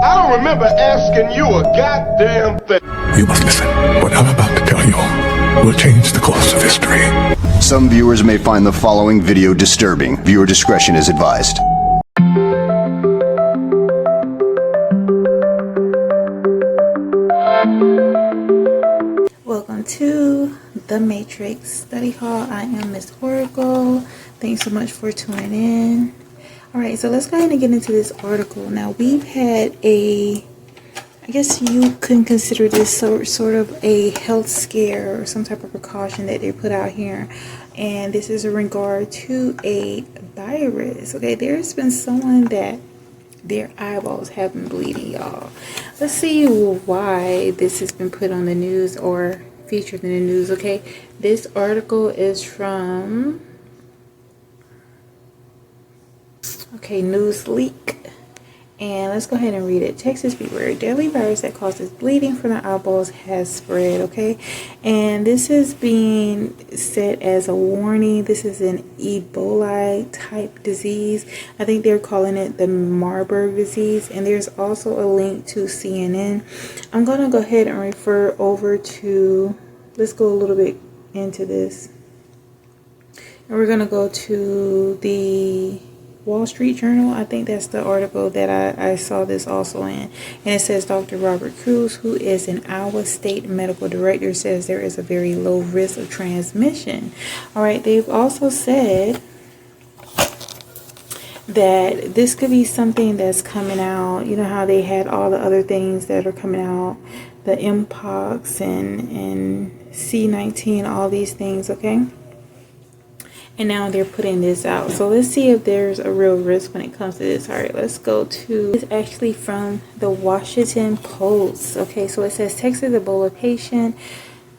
I don't remember asking you a goddamn thing. You must listen. What I'm about to tell you will change the course of history. Some viewers may find the following video disturbing. Viewer discretion is advised. Welcome to The Matrix Study Hall. I am Miss Oracle. Thanks so much for tuning in. Alright, so let's go ahead and get into this article. Now, we've had I guess you can consider this sort of a health scare or some type of precaution that they put out here. And this is in regard to a virus. Okay, there's been someone that their eyeballs have been bleeding, y'all. Let's see why this has been put on the news or featured in the news. Okay, this article is from Newsleak, and let's go ahead and read it. Texas beware, deadly virus that causes bleeding from the eyeballs has spread. Okay, and this is being set as a warning. This is an Ebola type disease. I think they're calling it the Marburg disease, and there's also a link to CNN. I'm gonna go ahead and refer over to, let's go a little bit into this, and we're gonna go to the Wall Street Journal. I think that's the article that I saw this also in. And it says Dr. Robert Cruz, who is an Iowa State Medical Director, says there is a very low risk of transmission. All right, they've also said that this could be something that's coming out. You know how they had all the other things that are coming out, the Mpox and C19, all these things, okay? And now they're putting this out. So let's see if there's a real risk when it comes to this. All right, let's go to, it's actually from the Washington Post. Okay, so it says Texas Ebola patient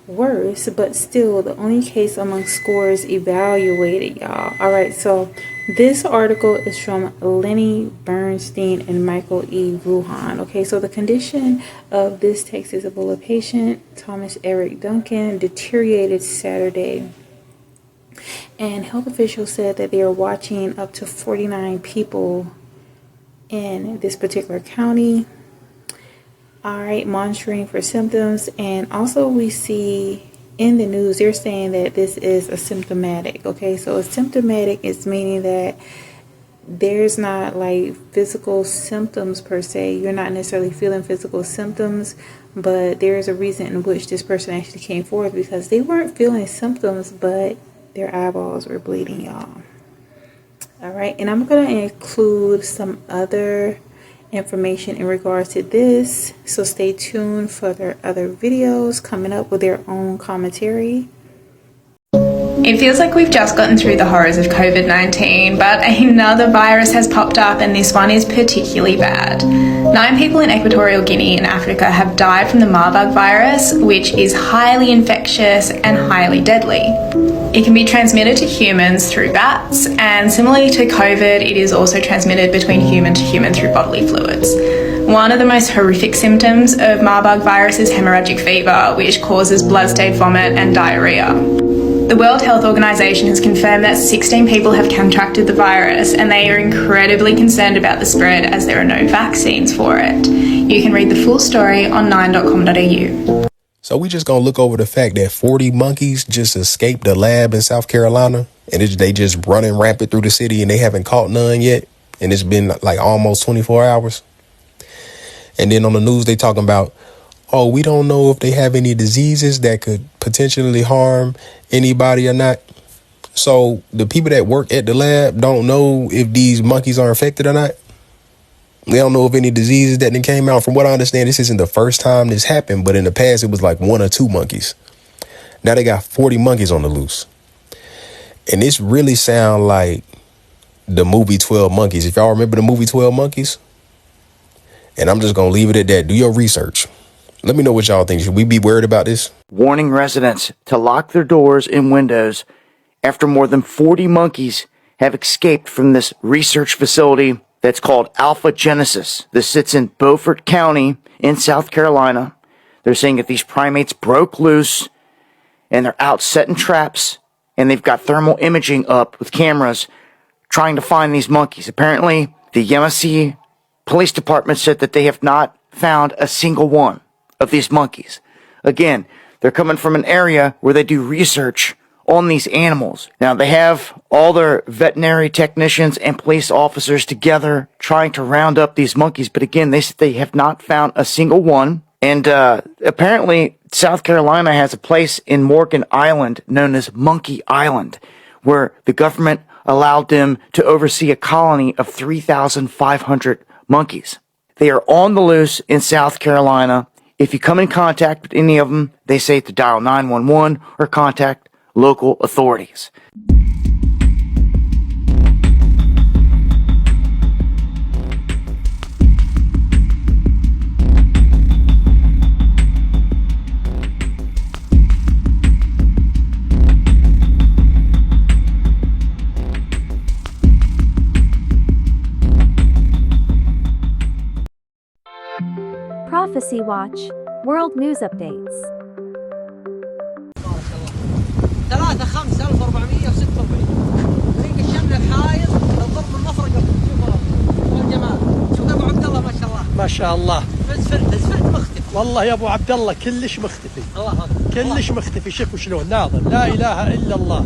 worse, but still the only case among scores evaluated, y'all. All right, so this article is from Lenny Bernstein and Michael E. Ruhan. Okay, so the condition of this Texas Ebola patient, Thomas Eric Duncan, deteriorated Saturday. And health officials said that they are watching up to 49 people in this particular county. All right, monitoring for symptoms. And also we see in the news, they're saying that this is asymptomatic. Okay, so asymptomatic is meaning that there's not like physical symptoms per se. You're not necessarily feeling physical symptoms, but there's a reason in which this person actually came forward, because they weren't feeling symptoms, but their eyeballs were bleeding, y'all. All right, and I'm going to include some other information in regards to this, so stay tuned for their other videos coming up with their own commentary. It feels like we've just gotten through the horrors of COVID-19, but another virus has popped up, and this one is particularly bad. 9 people in Equatorial Guinea in Africa have died from the Marburg virus, which is highly infectious and highly deadly. It can be transmitted to humans through bats, and similarly to COVID, it is also transmitted between human to human through bodily fluids. One of the most horrific symptoms of Marburg virus is hemorrhagic fever, which causes blood-stained vomit and diarrhea. The World Health Organization has confirmed that 16 people have contracted the virus, and they are incredibly concerned about the spread as there are no vaccines for it. You can read the full story on 9.com.au. So we just gonna look over the fact that 40 monkeys just escaped the lab in South Carolina, and they just running rampant through the city, and they haven't caught none yet, and it's been like almost 24 hours. And then on the news they talking about, oh, we don't know if they have any diseases that could potentially harm anybody or not. So the people that work at the lab don't know if these monkeys are infected or not. They don't know if any diseases that then came out. From what I understand, this isn't the first time this happened, but in the past it was like 1 or 2 monkeys. Now they got 40 monkeys on the loose. And this really sound like the movie 12 Monkeys. If y'all remember the movie 12 Monkeys. And I'm just going to leave it at that. Do your research. Let me know what y'all think. Should we be worried about this? Warning residents to lock their doors and windows after more than 40 monkeys have escaped from this research facility that's called Alpha Genesis. This sits in Beaufort County in South Carolina. They're saying that these primates broke loose and they're out setting traps, and they've got thermal imaging up with cameras trying to find these monkeys. Apparently, the Yemassee police department said that they have not found a single one of these monkeys. Again, they're coming from an area where they do research on these animals. Now, they have all their veterinary technicians and police officers together trying to round up these monkeys. But again, they said they have not found a single one. And apparently, South Carolina has a place in Morgan Island known as Monkey Island, where the government allowed them to oversee a colony of 3,500 monkeys. They are on the loose in South Carolina. If you come in contact with any of them, they say to dial 911 or contact local authorities. Prophecy Watch World News Updates. 3,5,446 طريق الشمل الحايط الضرب المفرقة. شوف يا جماعة، شوف يا ابو عبد الله، ما شاء الله ما شاء الله. اسفلت مختفي والله يا ابو عبد الله كلش مختفي. الله أكبر. كلش مختفي. شوفوا شلون ناظر. لا اله الا الله.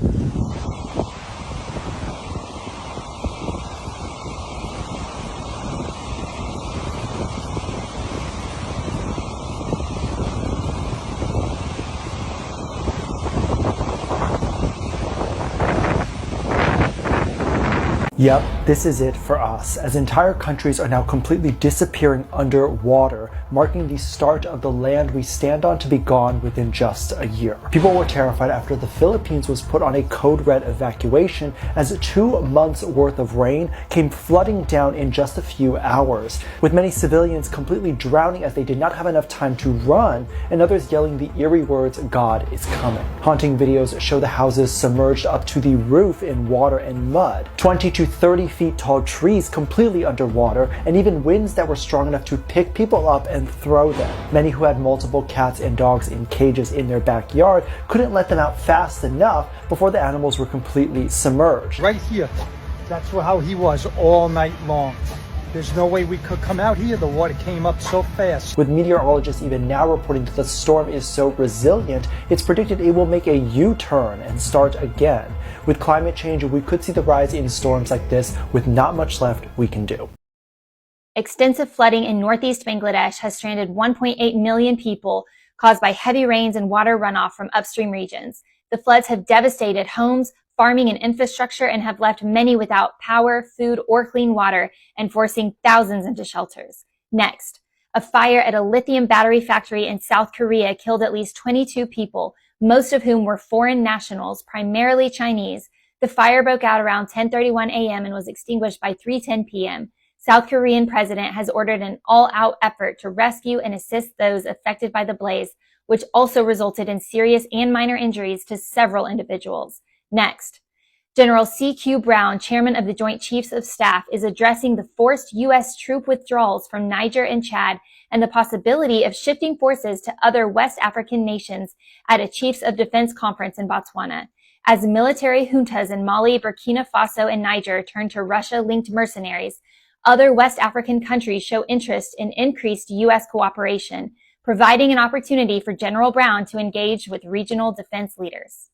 Yep, this is it for us, as entire countries are now completely disappearing underwater, marking the start of the land we stand on to be gone within just a year. People were terrified after the Philippines was put on a code red evacuation as 2 months worth of rain came flooding down in just a few hours, with many civilians completely drowning as they did not have enough time to run, and others yelling the eerie words, "God is coming." Haunting videos show the houses submerged up to the roof in water and mud, 20 to 30 feet tall trees completely underwater, and even winds that were strong enough to pick people up and throw them. Many who had multiple cats and dogs in cages in their backyard couldn't let them out fast enough before the animals were completely submerged. Right here. That's how he was all night long. There's no way we could come out here. The water came up so fast. With meteorologists even now reporting that the storm is so resilient, it's predicted it will make a U-turn and start again. With climate change, we could see the rise in storms like this with not much left we can do. Extensive flooding in northeast Bangladesh has stranded 1.8 million people caused by heavy rains and water runoff from upstream regions. The floods have devastated homes, farming and infrastructure, and have left many without power, food, or clean water, and forcing thousands into shelters. Next, a fire at a lithium battery factory in South Korea killed at least 22 people, most of whom were foreign nationals, primarily Chinese. The fire broke out around 10:31 a.m. and was extinguished by 3:10 p.m. South Korean president has ordered an all-out effort to rescue and assist those affected by the blaze, which also resulted in serious and minor injuries to several individuals. Next, General C.Q. Brown, chairman of the Joint Chiefs of Staff, is addressing the forced U.S. troop withdrawals from Niger and Chad and the possibility of shifting forces to other West African nations at a Chiefs of Defense conference in Botswana. As military juntas in Mali, Burkina Faso, and Niger turn to Russia-linked mercenaries, other West African countries show interest in increased U.S. cooperation, providing an opportunity for General Brown to engage with regional defense leaders.